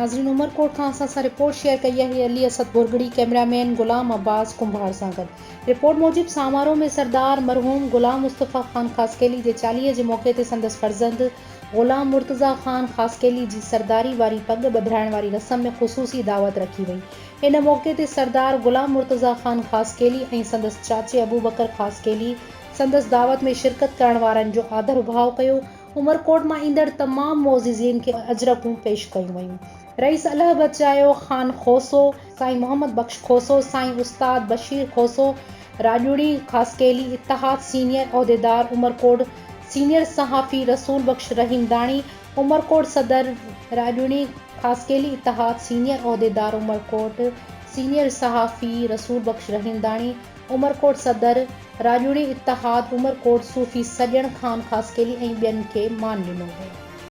नाज़रीन, उमरकोट खां असां रिपोर्ट शेयर कई है अली असद बुरगड़ी, कैमरामैन गुलाम अब्बास कुंभार सां गॾु। रिपोर्ट मूजिब समारोह में सरदार मरहूम गुलाम मुस्तफ़ा ख़ान ख़ासकेली जे 40 जे मौक़े ते संदसि फर्ज़ंद गुलाम मुर्तज़ा ख़ान ख़ासकेली जी सरदारी वारी पग ॿधाइण वारी रस्म में ख़ुसूसी दावत रखी वई। इन मौक़े ते सरदार गुलाम मुर्तज़ा ख़ान ख़ासकेली ऐं संदसि चाचे अबू बकर ख़ासकेली संदसि दावत में शिरकत करण वारनि जो आदर उभाव कयो। उमरकोट मां ईंदड़ तमाम मोअज़्ज़िज़ीन खे अजरकूं पेश कयूं वयूं। रईस अलह बचायो ख़ान खोसो, साईं मोहम्मद बख्श खोसो, साईं उस्ताद बशीर खोसो, राजूड़ी ख़ासकेली इत्तिहाद सीनियर उहदेदार उमरकोट, सीनियर सहाफ़ी रसूल बख्श रहीमदाणी, उमरकोट सदर राजूड़ी ख़ासकेली इत्तिहाद सीनियर उहदेदार उमरकोट, सीनियर सहाफ़ी रसूल बख्श रहीमदाणी, उमरकोट सदर राजूड़ी इत्तिहाद उमरकोट सूफ़ी सॼण ख़ान ख़ासकेली ऐं ॿियनि खे मान ॾिनो वियो।